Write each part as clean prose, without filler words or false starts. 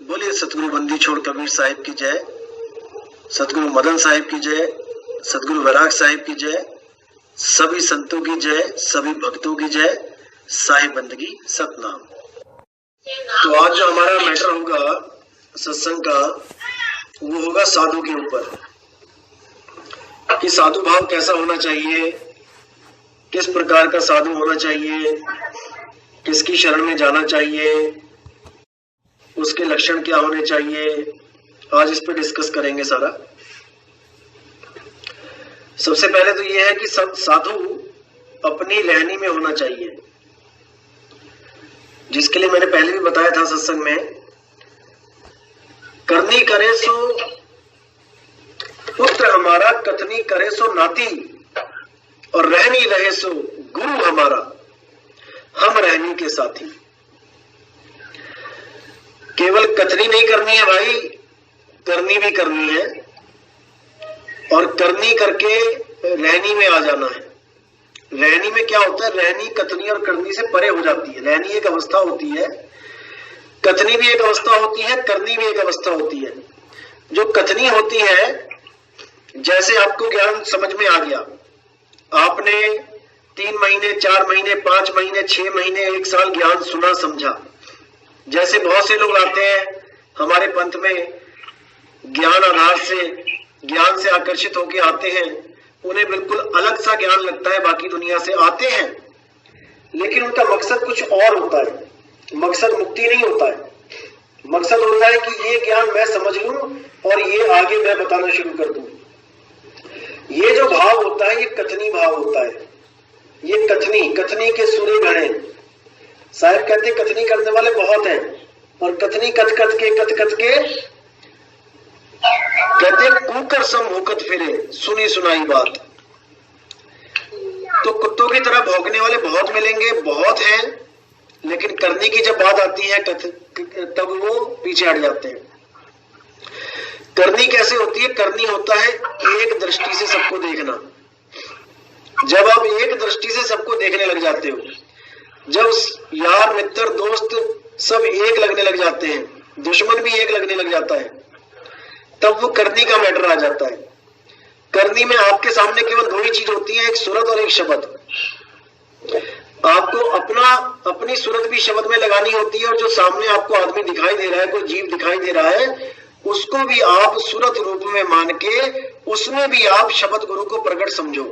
बोलिए सतगुरु बंदी छोड़ कबीर साहिब की जय, सतगुरु मदन साहिब की जय, सतगुरु वैराग साहिब की जय, सभी संतों की जय, सभी भक्तों की जय, साहिब बंदगी सतनाम। तो आज जो हमारा मैटर होगा सत्संग का वो होगा साधु के ऊपर कि साधु भाव कैसा होना चाहिए, किस प्रकार का साधु होना चाहिए, किसकी शरण में जाना चाहिए, उसके लक्षण क्या होने चाहिए। आज इस पे डिस्कस करेंगे सारा। सबसे पहले तो ये है कि सब साधु अपनी रहनी में होना चाहिए, जिसके लिए मैंने पहले भी बताया था सत्संग में। करनी करे सो पुत्र हमारा, कथनी करे सो नाती, और रहनी रहे सो गुरु हमारा, हम रहनी के साथी। केवल कथनी नहीं करनी है भाई, करनी भी करनी है, और करनी करके रहनी में आ जाना है। रहनी में क्या होता है, रहनी कथनी और करनी से परे हो जाती है। रहनी एक अवस्था होती है, कथनी भी एक अवस्था होती है, करनी भी एक अवस्था होती है। जो कथनी होती है, जैसे आपको ज्ञान समझ में आ गया, आपने 3 महीने 4 महीने 5 महीने 6 महीने 1 साल ज्ञान सुना समझा। जैसे बहुत से लोग आते हैं हमारे पंथ में, ज्ञान आधार से, ज्ञान से आकर्षित होकर आते हैं, उन्हें बिल्कुल अलग सा ज्ञान लगता है, बाकी दुनिया से आते हैं, लेकिन उनका मकसद कुछ और होता है। मकसद मुक्ति नहीं होता है। मकसद होता है कि ये ज्ञान मैं समझ लूं और ये आगे मैं बताना शुरू कर दूं। ये जो भाव होता है, ये कथनी भाव होता है। ये कथनी के सूर्य गणे। साहब कहते कथनी करने वाले बहुत हैं, और कथनी कथ कथ के कहते कुकर सम होकत फिरे, सुनी सुनाई बात। तो कुत्तों की तरह भौंकने वाले बहुत मिलेंगे, बहुत हैं, लेकिन करने की जब बात आती है तब वो पीछे हट जाते हैं। करनी कैसे होती है? करनी होता है एक दृष्टि से सबको देखना। जब आप एक दृष्टि से सबको देखने लग जाते हो, जब यार मित्र दोस्त सब एक लगने लग जाते हैं, दुश्मन भी एक लगने लग जाता है, तब वो करनी का मैटर आ जाता है। करनी में आपके सामने केवल 2 ही चीज होती है, एक सूरत और एक शब्द। आपको अपनी सूरत भी शब्द में लगानी होती है, और जो सामने आपको आदमी दिखाई दे रहा है, कोई जीव दिखाई दे रहा है, उसको भी आप सूरत रूप में मान के उसमें भी आप शब्द गुरु को प्रकट समझो।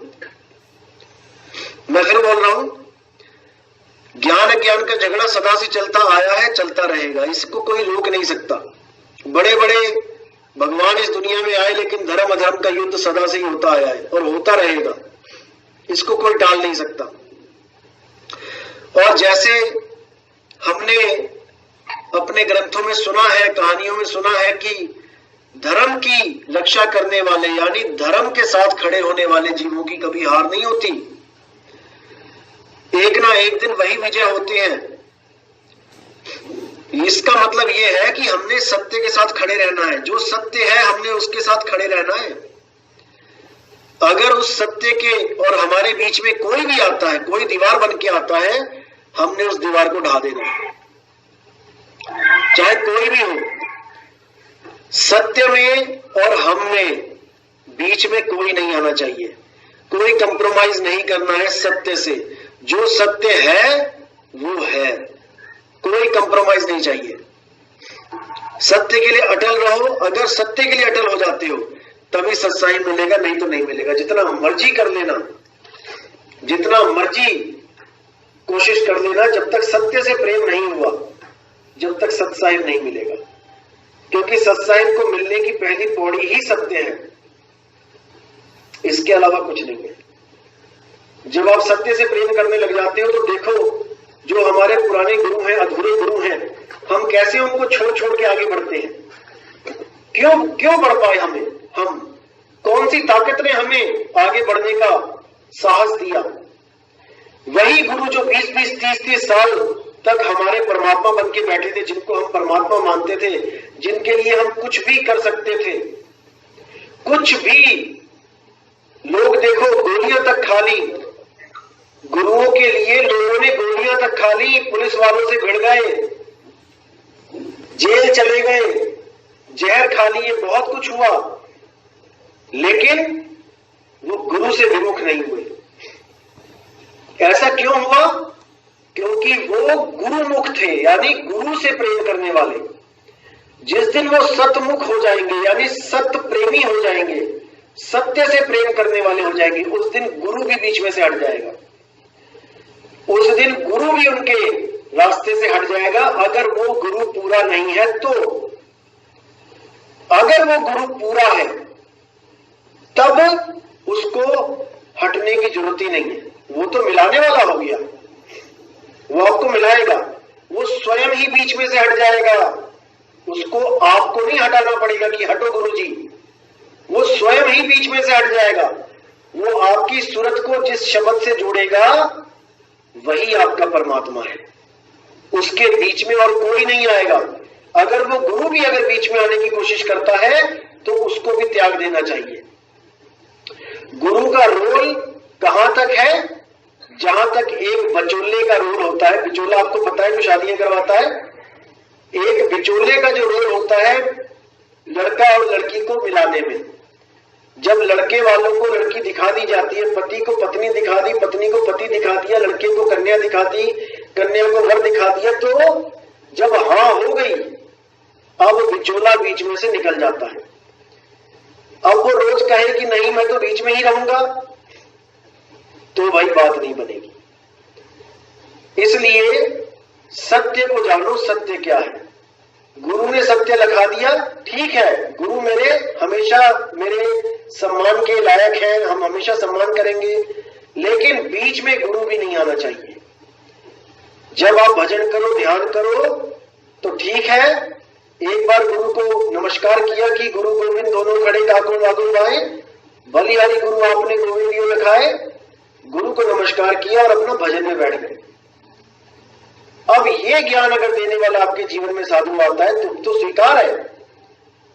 मैं फिर बोल रहा हूं, ज्ञान अज्ञान का झगड़ा सदा से चलता आया है, चलता रहेगा, इसको कोई रोक नहीं सकता। बड़े बड़े भगवान इस दुनिया में आए, लेकिन धर्म अधर्म का युद्ध सदा से ही होता आया है और होता रहेगा, इसको कोई टाल नहीं सकता। और जैसे हमने अपने ग्रंथों में सुना है, कहानियों में सुना है कि धर्म की रक्षा करने वाले, यानी धर्म के साथ खड़े होने वाले जीवों की कभी हार नहीं होती। एक ना एक दिन वही विजय होते हैं। इसका मतलब यह है कि हमने सत्य के साथ खड़े रहना है। जो सत्य है हमने उसके साथ खड़े रहना है। अगर उस सत्य के और हमारे बीच में कोई भी आता है, कोई दीवार बन के आता है, हमने उस दीवार को ढा देना है, चाहे कोई भी हो। सत्य में और हम में बीच में कोई नहीं आना चाहिए, कोई कंप्रोमाइज नहीं करना है सत्य से। जो सत्य है वो है, कोई कंप्रोमाइज नहीं चाहिए। सत्य के लिए अटल रहो। अगर सत्य के लिए अटल हो जाते हो तभी सच्चाई मिलेगा, नहीं तो नहीं मिलेगा। जितना मर्जी कर लेना, जितना मर्जी कोशिश कर लेना, जब तक सत्य से प्रेम नहीं हुआ, जब तक सत्साई नहीं मिलेगा। क्योंकि सत्साई को मिलने की पहली पौड़ी ही सत्य है, इसके अलावा कुछ नहीं है। जब आप सत्य से प्रेम करने लग जाते हो तो देखो, जो हमारे पुराने गुरु हैं, अधूरे गुरु हैं, हम कैसे उनको छोड़ छोड़ के आगे बढ़ते हैं। क्यों बढ़ पाए हम कौन सी ताकत ने हमें आगे बढ़ने का साहस दिया? वही गुरु जो 20-20 30-30 साल तक हमारे परमात्मा बन के बैठे थे, जिनको हम परमात्मा मानते थे, जिनके लिए हम कुछ भी कर सकते थे, कुछ भी। लोग देखो गोलियां तक खा ली, गुरुओं के लिए लोगों ने गोलियां तक खा ली, पुलिस वालों से भिड़ गए, जेल चले गए, जहर खा लिए, बहुत कुछ हुआ, लेकिन वो गुरु से विमुख नहीं हुए। ऐसा क्यों हुआ? क्योंकि वो गुरुमुख थे, यानी गुरु से प्रेम करने वाले। जिस दिन वो सतमुख हो जाएंगे, यानी सत्य प्रेमी हो जाएंगे, सत्य से प्रेम करने वाले हो जाएंगे, उस दिन गुरु भी बीच में से हट जाएगा। उस दिन गुरु भी उनके रास्ते से हट जाएगा, अगर वो गुरु पूरा नहीं है तो। अगर वो गुरु पूरा है तब उसको हटने की जरूरत ही नहीं है। वो तो मिलाने वाला हो गया, वो आपको मिलाएगा, वो स्वयं ही बीच में से हट जाएगा। उसको आपको नहीं हटाना पड़ेगा कि हटो गुरुजी, वो स्वयं ही बीच में से हट जाएगा। वो आपकी सूरत को जिस शब्द से जोड़ेगा वही आपका परमात्मा है, उसके बीच में और कोई नहीं आएगा। अगर वो गुरु भी अगर बीच में आने की कोशिश करता है तो उसको भी त्याग देना चाहिए। गुरु का रोल कहां तक है? जहां तक एक बिचौले का रोल होता है। बिचौला आपको पता है जो शादियां करवाता है, एक बिचौले का जो रोल होता है लड़का और लड़की को मिलाने में। जब लड़के वालों को लड़की दिखा दी जाती है, पति को पत्नी दिखा दी, पत्नी को पति दिखा दिया, लड़के को कन्या दिखा दी, कन्या को वर दिखा दिया, तो जब हाँ हो गई, अब बिचौला बीच में से निकल जाता है। अब वो रोज कहे कि नहीं मैं तो बीच में ही रहूंगा, तो भाई बात नहीं बनेगी। इसलिए सत्य को जानो, सत्य क्या है। गुरु ने सत्य लिखा दिया, ठीक है, गुरु मेरे हमेशा मेरे सम्मान के लायक हैं, हम हमेशा सम्मान करेंगे, लेकिन बीच में गुरु भी नहीं आना चाहिए। जब आप भजन करो, ध्यान करो तो ठीक है, एक बार गुरु को नमस्कार किया कि गुरु गोविंद दोनों खड़े काको वागो गाए, बलिहारी गुरु आपने गोविंदियों लिखाए, गुरु को नमस्कार किया और अपना भजन में बैठ गए। अब ये ज्ञान अगर देने वाला आपके जीवन में साधु आता है तो स्वीकार है,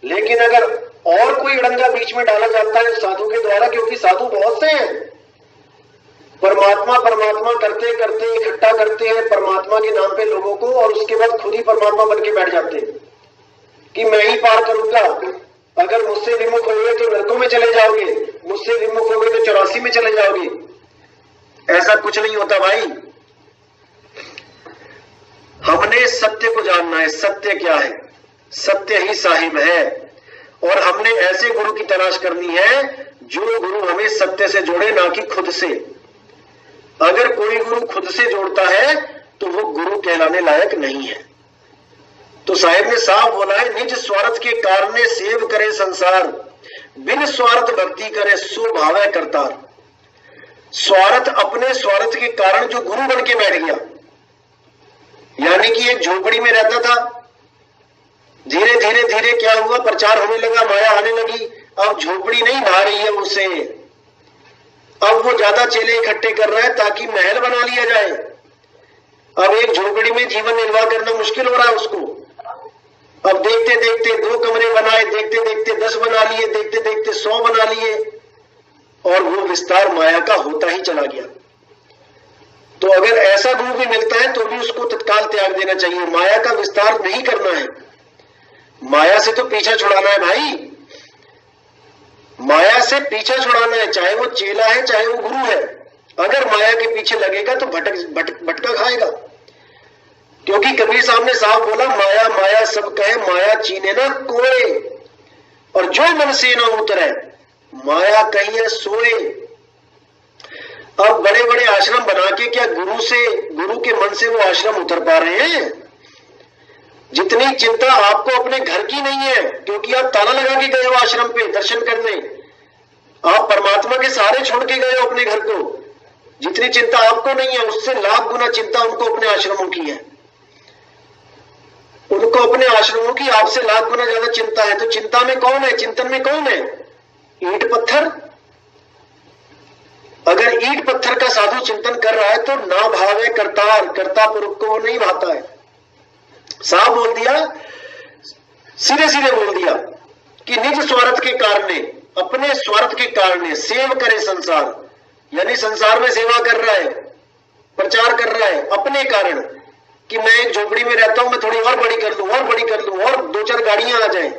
लेकिन अगर और कोई अड़ंगा बीच में डाला जाता है साधु के द्वारा, क्योंकि साधु बहुत से हैं, परमात्मा परमात्मा करते करते इकट्ठा करते हैं परमात्मा के नाम पे लोगों को, और उसके बाद खुद ही परमात्मा बन के बैठ जाते हैं कि मैं ही पार करूंगा। अगर मुझसे विमुख हो गए तो नरकों में चले जाओगे, मुझसे विमुख हो गए तो 84 में चले जाओगे। ऐसा कुछ नहीं होता भाई। हमने सत्य को जानना है। सत्य क्या है? सत्य ही साहिब है। और हमने ऐसे गुरु की तलाश करनी है जो गुरु हमें सत्य से जोड़े, ना कि खुद से। अगर कोई गुरु खुद से जोड़ता है तो वो गुरु कहलाने लायक नहीं है। तो साहिब ने साफ बोला है, निज स्वार्थ के कारण सेव करे संसार, बिन स्वार्थ भक्ति करे सो भावै करतार। स्वार्थ, अपने स्वार्थ के कारण जो गुरु बन के बैठ गया, यानी कि एक झोपड़ी में रहता था, धीरे धीरे धीरे क्या हुआ, प्रचार होने लगा, माया आने लगी, अब झोपड़ी नहीं भा रही है उसे, अब वो ज्यादा चेले इकट्ठे कर रहा है ताकि महल बना लिया जाए। अब एक झोपड़ी में जीवन निर्वाह करना मुश्किल हो रहा है उसको। अब देखते देखते 2 कमरे बनाए, देखते देखते 10 बना लिए, देखते देखते 100 बना लिए, और वो विस्तार माया का होता ही चला गया। तो अगर ऐसा गुरु भी मिलता है तो भी उसको तत्काल त्याग देना चाहिए। माया का विस्तार नहीं करना है, माया से तो पीछा छुड़ाना है भाई, माया से पीछा छुड़ाना है, चाहे वो चेला है चाहे वो गुरु है। अगर माया के पीछे लगेगा तो भटका खाएगा। क्योंकि कबीर साहब ने साफ बोला, माया माया सब कहे, माया चीने ना कोए, और जो मन से ना उतरे माया कहिए सोए। अब बड़े बड़े आश्रम बना के क्या गुरु के मन से वो आश्रम उतर पा रहे हैं? जितनी चिंता आपको अपने घर की नहीं है, क्योंकि आप ताला लगा के गए हो आश्रम पे दर्शन करने, आप परमात्मा के सहारे छोड़ के गए हो अपने घर को, जितनी चिंता आपको नहीं है उससे लाख गुना चिंता उनको अपने आश्रमों की है। उनको अपने आश्रमों की आपसे लाख गुना ज्यादा चिंता है। तो चिंता में कौन है, चिंतन में कौन है? ईंट पत्थर। अगर ईंट पत्थर का साधु चिंतन कर रहा है तो ना भावे करतार, कर्ता पुरुष को वो नहीं भाता है। साफ बोल दिया, सीधे सीधे बोल दिया कि निज स्वार्थ के कारण, अपने स्वार्थ के कारण सेव करे संसार, यानी संसार में सेवा कर रहा है, प्रचार कर रहा है अपने कारण, कि मैं एक झोपड़ी में रहता हूं, मैं थोड़ी और बड़ी कर लूं, और बड़ी कर लूं, और 2-4 गाड़ियां आ जाएं।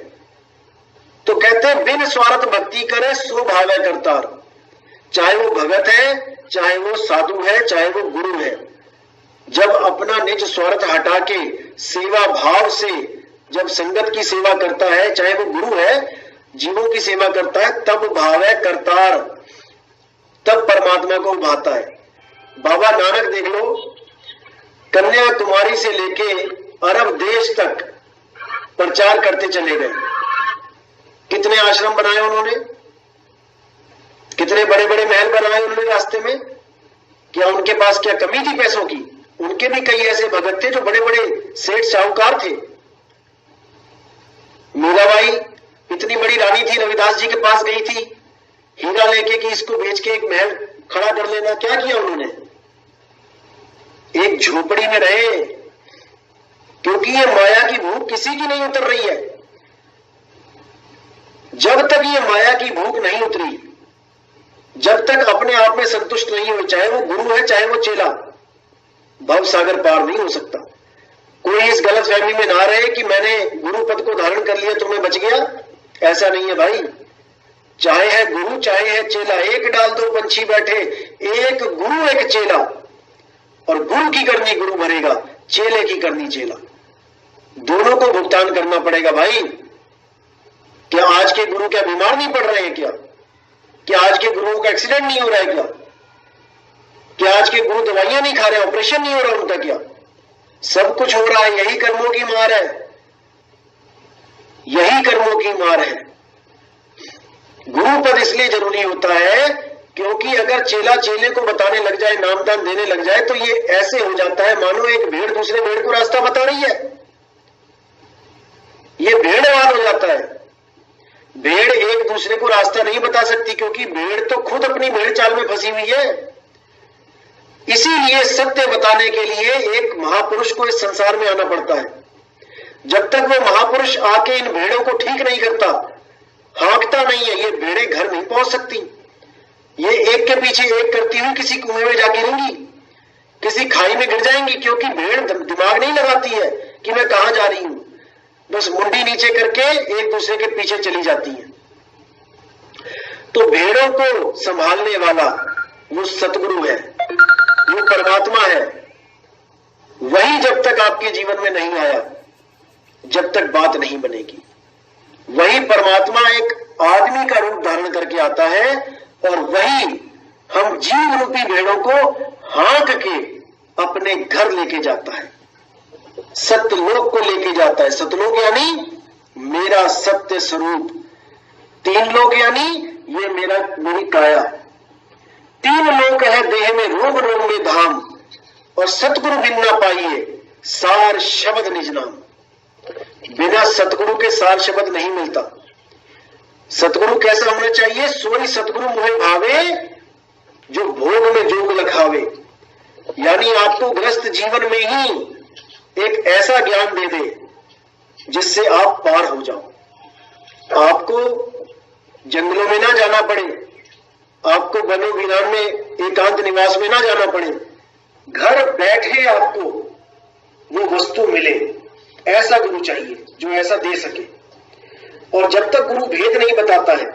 तो कहते हैं बिन स्वार्थ भक्ति करे सो भावे करतार। चाहे वो भगत है, चाहे वो साधु है, चाहे वो गुरु है, जब अपना निज स्वार्थ हटा के सेवा भाव से जब संगत की सेवा करता है, चाहे वो गुरु है, जीवों की सेवा करता है, तब भावे करतार, तब परमात्मा को भाता है। बाबा नानक देख लो, कन्याकुमारी से लेके अरब देश तक प्रचार करते चले गए। कितने आश्रम बनाए उन्होंने, कितने बड़े बड़े महल बनाए उन्होंने रास्ते में। क्या उनके पास क्या कमी थी पैसों की? उनके भी कई ऐसे भगत थे जो बड़े बड़े सेठ साहूकार थे। मीराबाई इतनी बड़ी रानी थी, रविदास जी के पास गई थी हीरा लेके कि इसको बेच के एक महल खड़ा कर लेना। क्या किया उन्होंने? एक झोपड़ी में रहे, क्योंकि ये माया की भूख किसी की नहीं उतर रही है। जब तक ये माया की भूख नहीं उतरी, जब तक अपने आप में संतुष्ट नहीं हुए, चाहे वो गुरु है चाहे वो चेला, भव सागर पार नहीं हो सकता। कोई इस गलत फहमी में ना रहे कि मैंने गुरु पद को धारण कर लिया तो मैं बच गया। ऐसा नहीं है भाई। चाहे है गुरु चाहे है चेला, एक डाल दो पंछी बैठे, एक गुरु एक चेला, और गुरु की करनी गुरु भरेगा, चेले की करनी चेला। दोनों को भुगतान करना पड़ेगा भाई। क्या आज के गुरु क्या बीमार नहीं पड़ रहे हैं? क्या आज के गुरुओं का एक्सीडेंट नहीं हो रहा है? क्या आज के गुरु दवाइयां नहीं खा रहे, ऑपरेशन नहीं हो रहा उनका? क्या सब कुछ हो रहा है? यही कर्मों की मार है, यही कर्मों की मार है। गुरु पद इसलिए जरूरी होता है क्योंकि अगर चेला चेले को बताने लग जाए, नामदान देने लग जाए, तो ये ऐसे हो जाता है मानो एक भेड़ दूसरे भेड़ को रास्ता बता रही है। ये भेड़वाद हो जाता है। भेड़ एक दूसरे को रास्ता नहीं बता सकती, क्योंकि भेड़ तो खुद अपनी भेड़ चाल में फंसी हुई है। इसीलिए सत्य बताने के लिए एक महापुरुष को इस संसार में आना पड़ता है। जब तक वो महापुरुष आके इन भेड़ों को ठीक नहीं करता, हाँकता नहीं है, ये भेड़ें घर नहीं पहुंच सकती। ये एक के पीछे एक करती हुई किसी कुएं में जा गिरेंगी, किसी खाई में गिर जाएंगी, क्योंकि भेड़ दिमाग नहीं लगाती है कि मैं कहां जा रही हूं। बस मुंडी नीचे करके एक दूसरे के पीछे चली जाती है। तो भेड़ों को संभालने वाला वो सतगुरु है, वो परमात्मा है। वही जब तक आपके जीवन में नहीं आया, जब तक बात नहीं बनेगी। वही परमात्मा एक आदमी का रूप धारण करके आता है, और वही हम जीव रूपी भेड़ों को हाँक के अपने घर लेके जाता है, सत्यलोक को लेके जाता है। सतलोक यानी मेरा सत्य स्वरूप, 3 लोक यानी ये मेरी काया। 3 लोक है देह में रोम रोम में धाम, और सतगुरु बिन ना पाइए सार शब्द निज नाम। बिना सतगुरु के सार शब्द नहीं मिलता। सतगुरु कैसा होना चाहिए? सोई सतगुरु मोहे भावे, जो भोग में जोग लखावे। यानी आपको ग्रस्त जीवन में ही एक ऐसा ज्ञान दे दे जिससे आप पार हो जाओ। आपको जंगलों में ना जाना पड़े, आपको वनों वीरान में एकांत निवास में ना जाना पड़े, घर बैठे आपको वो वस्तु मिले। ऐसा गुरु चाहिए जो ऐसा दे सके। और जब तक गुरु भेद नहीं बताता है,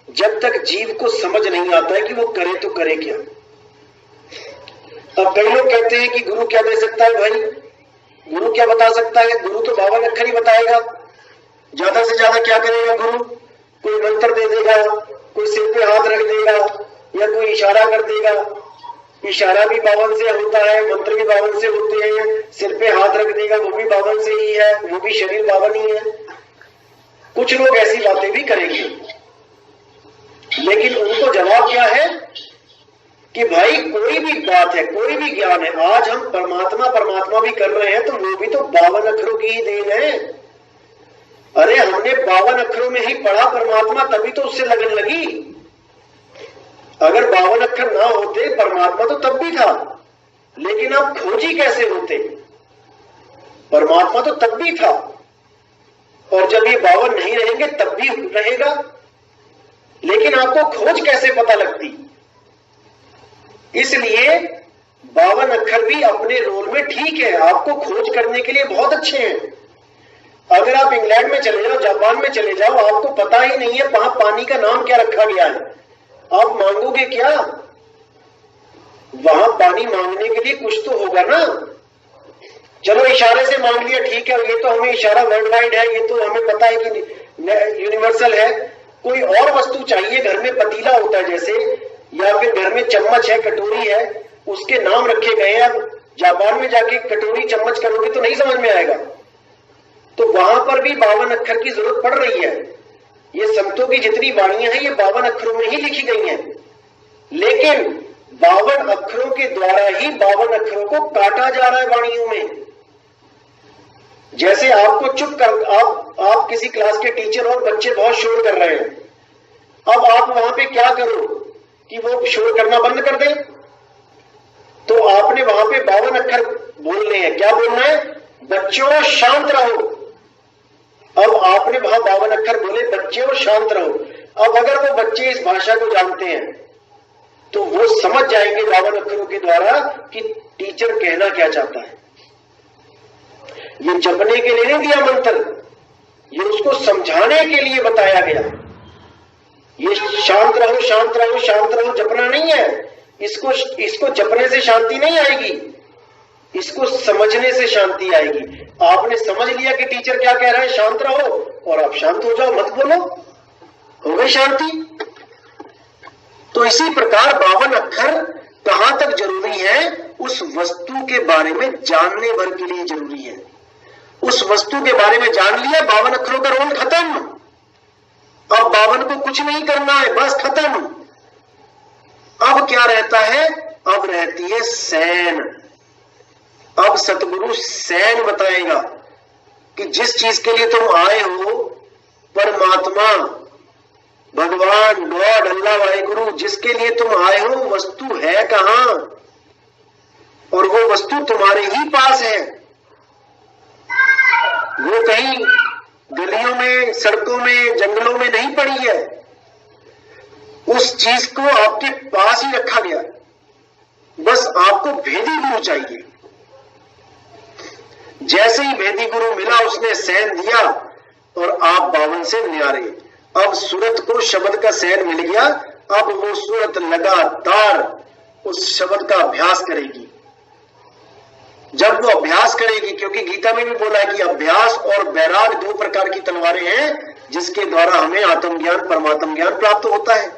जब तक जीव को समझ नहीं आता है कि वो करे तो करे क्या। अब कई लोग कहते हैं कि गुरु क्या दे सकता है? भाई गुरु क्या बता सकता है? गुरु तो 52 अक्षर ही बताएगा। ज्यादा से ज्यादा क्या करेगा गुरु? कोई मंत्र दे देगा, कोई सिर पे हाथ रख देगा, या कोई इशारा कर देगा। इशारा भी 52 से होता है, मंत्र भी 52 से होते हैं, सिर पे हाथ रख देगा वो भी 52 से ही है, वो भी शरीर 52 ही है। कुछ लोग ऐसी बातें भी करेंगे, लेकिन उनको जवाब क्या है कि भाई कोई भी बात है, कोई भी ज्ञान है, आज हम परमात्मा परमात्मा भी कर रहे हैं तो वो भी तो 52 अक्षरों की ही देन है। अरे हमने 52 अक्षरों में ही पढ़ा परमात्मा, तभी तो उससे लगन लगी। अगर 52 अक्षर ना होते परमात्मा तो तब भी था, लेकिन आप खोजी कैसे होते? परमात्मा तो तब भी था, और जब ये 52 नहीं रहेंगे तब भी रहेगा, लेकिन आपको खोज कैसे पता लगती? इसलिए 52 अक्षर भी अपने रोल में ठीक है, आपको खोज करने के लिए बहुत अच्छे हैं। अगर आप इंग्लैंड में चले जाओ, जापान में चले जाओ, आपको पता ही नहीं है वहां पानी का नाम क्या रखा गया है, आप मांगोगे क्या? वहां पानी मांगने के लिए कुछ तो होगा ना। चलो इशारे से मांग लिया, ठीक है, ये तो हमें इशारा वर्ल्ड वाइड है, ये तो हमें पता है कि यूनिवर्सल है। कोई और वस्तु चाहिए, घर में पतीला होता है जैसे, या फिर घर में चम्मच है, कटोरी है, उसके नाम रखे गए हैं। अब जापान में जाके कटोरी चम्मच करोगे तो नहीं समझ में आएगा, तो वहां पर भी 52 अक्षर की जरूरत पड़ रही है। ये संतों की जितनी वाणियां हैं ये 52 अक्षरों में ही लिखी गई हैं, लेकिन 52 अक्षरों के द्वारा ही 52 अक्षरों को काटा जा रहा है वाणियों में। जैसे आपको चुप कर, आप किसी क्लास के टीचर और बच्चे बहुत शोर कर रहे हैं, अब आप वहां पे क्या करो कि वो शोर करना बंद कर दे? तो आपने वहां पे 52 अक्षर बोलने हैं। क्या बोलना है? बच्चों शांत रहो। अब आपने वहां 52 अक्षर बोले, बच्चों शांत रहो। अब अगर वो बच्चे इस भाषा को जानते हैं तो वो समझ जाएंगे 52 अक्षरों के द्वारा कि टीचर कहना क्या चाहता है। ये जपने के लिए नहीं दिया मंत्र, ये उसको समझाने के लिए बताया गया। ये शांत रहो शांत रहो शांत रहो जपना नहीं है, इसको जपने से शांति नहीं आएगी, इसको समझने से शांति आएगी। आपने समझ लिया कि टीचर क्या कह रहा है, शांत रहो, और आप शांत हो जाओ, मत बोलो, हो गई शांति। तो इसी प्रकार 52 अक्षर कहां तक जरूरी है? उस वस्तु के बारे में जानने भर के लिए जरूरी है। उस वस्तु के बारे में जान लिया, 52 अक्षरों का रोल खत्म। अब 52 को कुछ नहीं करना है, बस खत्म। अब क्या रहता है? अब रहती है सैन। अब सतगुरु सैन बताएगा कि जिस चीज के लिए तुम आए हो, परमात्मा, भगवान, गॉड, अल्लाह, वाहिगुरु, जिसके लिए तुम आए हो, वस्तु है कहां? और वो वस्तु तुम्हारे ही पास है। वो कहीं गलियों में, सड़कों में, जंगलों में नहीं पड़ी है। उस चीज को आपके पास ही रखा गया, बस आपको भेदी गुरु चाहिए। जैसे ही भेदी गुरु मिला, उसने सैन दिया और आप 52 से न्यारे। अब सूरत को शब्द का सैन मिल गया। अब वो सूरत लगातार उस शब्द का अभ्यास करेगी। जब वो अभ्यास करेगी, क्योंकि गीता में भी बोला है कि अभ्यास और बैराग 2 प्रकार की तलवारें हैं जिसके द्वारा हमें आत्मज्ञान, परमात्म ज्ञान प्राप्त होता है।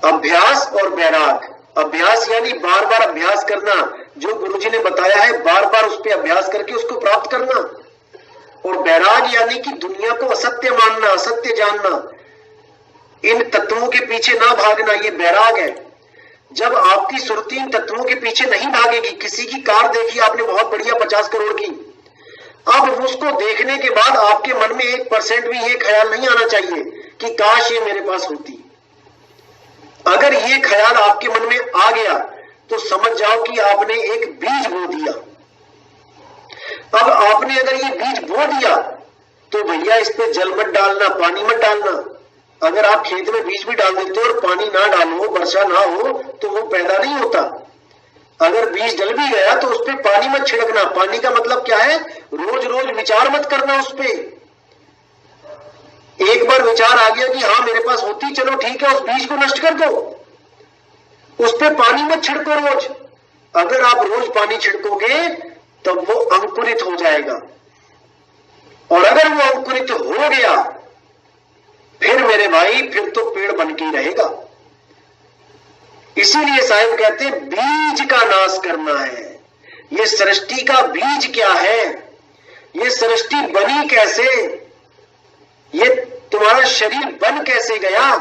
अभ्यास और बैराग। अभ्यास यानी बार बार अभ्यास करना, जो गुरुजी ने बताया है बार बार उस पर अभ्यास करके उसको प्राप्त करना। और बैराग यानी कि दुनिया को असत्य मानना, असत्य जानना, इन तत्वों के पीछे ना भागना, ये बैराग है। जब आपकी सुरती इन तत्वों के पीछे नहीं भागेगी, किसी की कार देखी आपने बहुत बढ़िया 50 करोड़ की, अब उसको देखने के बाद आपके मन में 1% भी ये ख्याल नहीं आना चाहिए कि काश ये मेरे पास होती। अगर ये ख्याल आपके मन में आ गया तो समझ जाओ कि आपने एक बीज बो दिया। अब आपने अगर ये बीज बो दिया तो भैया इस पे जल मत डालना, पानी मत डालना। अगर आप खेत में बीज भी डाल देते हो और पानी ना डालो, वर्षा ना हो, तो वो पैदा नहीं होता। अगर बीज डल भी गया तो उस पर पानी मत छिड़कना। पानी का मतलब क्या है? रोज रोज विचार मत करना उस पर। एक बार विचार आ गया कि हाँ मेरे पास होती, चलो ठीक है, उस बीज को नष्ट कर दो, उस पर पानी मत छिड़को रोज। अगर आप रोज पानी छिड़कोगे तब वो अंकुरित हो जाएगा, और अगर वो अंकुरित हो गया फिर मेरे भाई, फिर तो पेड़ बन के ही रहेगा। इसीलिए साहिब कहते हैं बीज का नाश करना है। ये सृष्टि का बीज क्या है? ये सृष्टि बनी कैसे? ये तुम्हारा शरीर बन कैसे गया?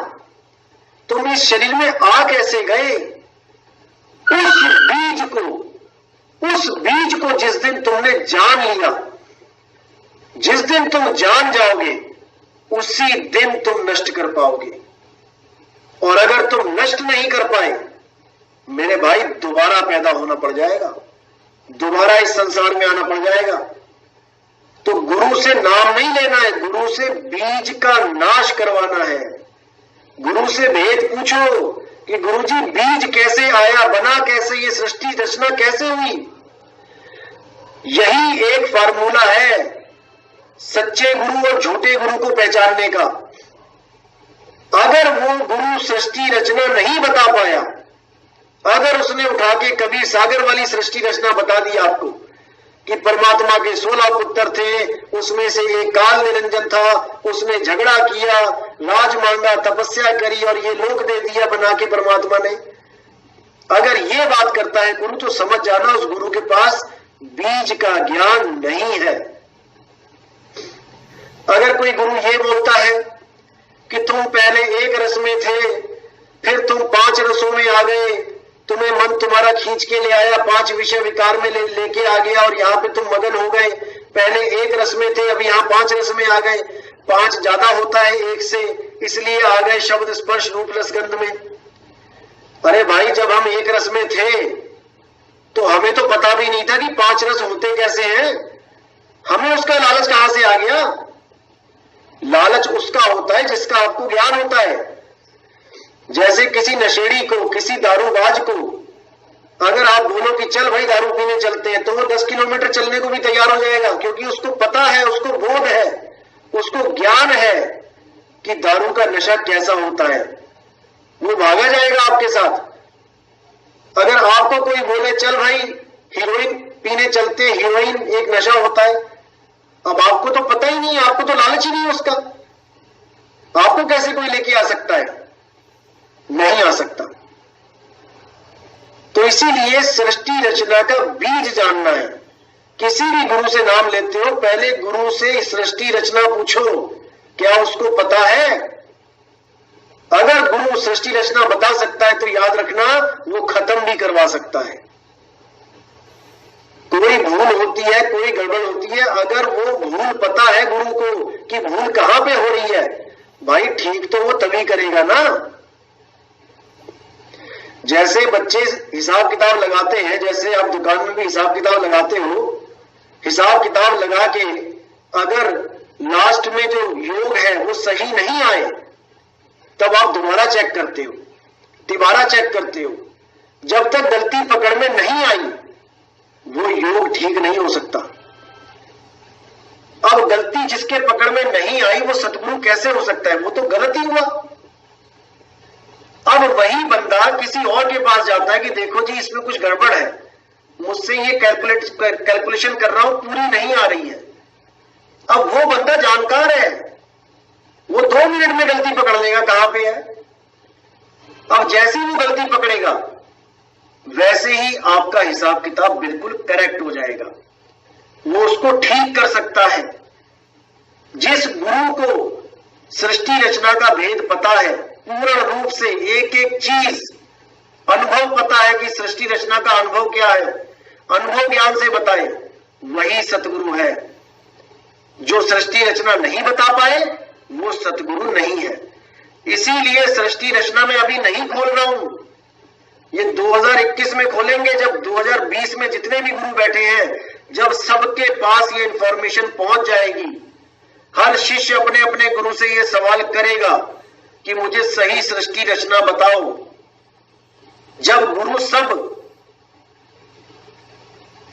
तुम इस शरीर में आ कैसे गए? उस बीज को जिस दिन तुमने जान लिया, जिस दिन तुम जान जाओगे, उसी दिन तुम नष्ट कर पाओगे। और अगर तुम नष्ट नहीं कर पाए मेरे भाई, दोबारा पैदा होना पड़ जाएगा, दोबारा इस संसार में आना पड़ जाएगा। तो गुरु से नाम नहीं लेना है, गुरु से बीज का नाश करवाना है। गुरु से भेद पूछो कि गुरुजी बीज कैसे आया, बना कैसे, ये सृष्टि रचना कैसे हुई। यही एक फार्मूला है सच्चे गुरु और झूठे गुरु को पहचानने का। अगर वो गुरु सृष्टि रचना नहीं बता पाया, अगर उसने उठा के कभी सागर वाली सृष्टि रचना बता दी आपको कि परमात्मा के 16 पुत्र थे, उसमें से एक काल निरंजन था, उसने झगड़ा किया, राज मांगा, तपस्या करी और ये लोक दे दिया बना के परमात्मा ने, अगर ये बात करता है गुरु, तो समझ जाना उस गुरु के पास बीज का ज्ञान नहीं है। अगर कोई गुरु ये बोलता है कि तुम पहले एक रस में थे, फिर तुम 5 रसों में आ गए, तुम्हें मन तुम्हारा खींच के ले आया, 5 विषय विकार में लेके आ गया और यहाँ पे तुम मगन हो गए, पहले एक रस में थे, अब यहाँ 5 रस में आ गए, 5 ज्यादा होता है एक से, इसलिए आ गए शब्द स्पर्श रूप रस गंध में। अरे भाई, जब हम एक रस में थे तो हमें तो पता भी नहीं था कि 5 रस होते कैसे हैं, हमें उसका लालच कहां से आ गया। लालच उसका होता है जिसका आपको ज्ञान होता है। जैसे किसी नशेड़ी को, किसी दारूबाज को अगर आप बोलो कि चल भाई दारू पीने चलते हैं, तो वो 10 किलोमीटर चलने को भी तैयार हो जाएगा, क्योंकि उसको पता है, उसको बोध है, उसको ज्ञान है कि दारू का नशा कैसा होता है। वो भागा जाएगा आपके साथ। अगर आपको कोई बोले चल भाई हीरोइन पीने चलते, हीरोइन एक नशा होता है, अब आपको तो पता ही नहीं है, आपको तो लालच ही नहीं है उसका, आपको कैसे कोई लेके आ सकता है? नहीं आ सकता। तो इसीलिए सृष्टि रचना का बीज जानना है। किसी भी गुरु से नाम लेते हो, पहले गुरु से सृष्टि रचना पूछो, क्या उसको पता है? अगर गुरु सृष्टि रचना बता सकता है तो याद रखना वो खत्म भी करवा सकता है। कोई भूल होती है, कोई गड़बड़ होती है, अगर वो भूल पता है गुरु को कि भूल कहां पे हो रही है, भाई ठीक तो वो तभी करेगा ना। जैसे बच्चे हिसाब किताब लगाते हैं, जैसे आप दुकान में भी हिसाब किताब लगाते हो, हिसाब किताब लगा के अगर लास्ट में जो योग है वो सही नहीं आए, तब आप दोबारा चेक करते हो, तिबारा चेक करते हो। जब तक गलती पकड़ में नहीं आई वो योग ठीक नहीं हो सकता। अब गलती जिसके पकड़ में नहीं आई वो सतगुरु कैसे हो सकता है? वो तो गलत ही हुआ। अब वही बंदा किसी और के पास जाता है कि देखो जी इसमें कुछ गड़बड़ है, मुझसे ये कैलकुलेशन कर रहा हूं, पूरी नहीं आ रही है। अब वो बंदा जानकार है, वो 2 मिनट में गलती पकड़ लेगा कहां पे है। अब जैसे ही वो गलती पकड़ेगा वैसे ही आपका हिसाब किताब बिल्कुल करेक्ट हो जाएगा, वो उसको ठीक कर सकता है। जिस गुरु को सृष्टि रचना का भेद पता है, पूर्ण रूप से एक एक चीज अनुभव पता है कि सृष्टि रचना का अनुभव क्या है, अनुभव ज्ञान से बताए, वही सतगुरु है। जो सृष्टि रचना नहीं बता पाए वो सतगुरु नहीं है। इसीलिए सृष्टि रचना में अभी नहीं खोल रहा हूं, ये 2021 में खोलेंगे, जब 2020 में जितने भी गुरु बैठे हैं, जब सबके पास ये इंफॉर्मेशन पहुंच जाएगी, हर शिष्य अपने अपने गुरु से ये सवाल करेगा कि मुझे सही सृष्टि रचना बताओ। जब गुरु सब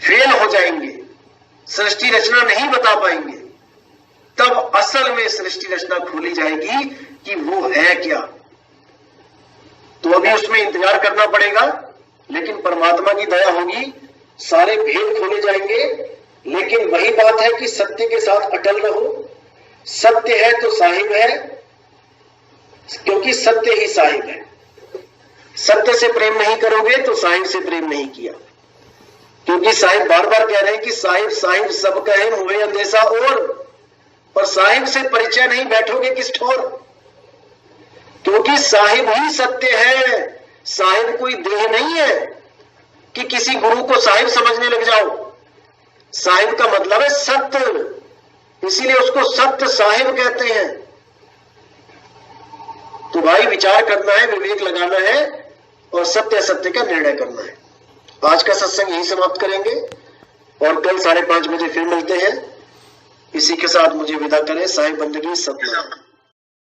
फेल हो जाएंगे, सृष्टि रचना नहीं बता पाएंगे, तब असल में सृष्टि रचना खोली जाएगी कि वो है क्या। तो अभी उसमें इंतजार करना पड़ेगा, लेकिन परमात्मा की दया होगी, सारे भेद खोले जाएंगे। लेकिन वही बात है कि सत्य के साथ अटल रहो। सत्य है तो साहिब है, क्योंकि सत्य ही साहिब है। सत्य से प्रेम नहीं करोगे तो साहिब से प्रेम नहीं किया, क्योंकि साहिब बार बार कह रहे हैं कि साहिब साहिब सब कहे मुझे अंदेशा और साहिब से परिचय नहीं बैठोगे किस ठोर, क्योंकि साहिब ही सत्य है। साहिब कोई देह नहीं है कि किसी गुरु को साहिब समझने लग जाओ। साहिब का मतलब है सत्य, इसीलिए उसको सत्य साहिब कहते हैं। तो भाई विचार करना है, विवेक लगाना है और सत्य असत्य का निर्णय करना है। आज का सत्संग यही समाप्त करेंगे और कल 5:30 बजे फिर मिलते हैं। इसी के साथ मुझे विदा करें। साहिब बंदगी सतनाम।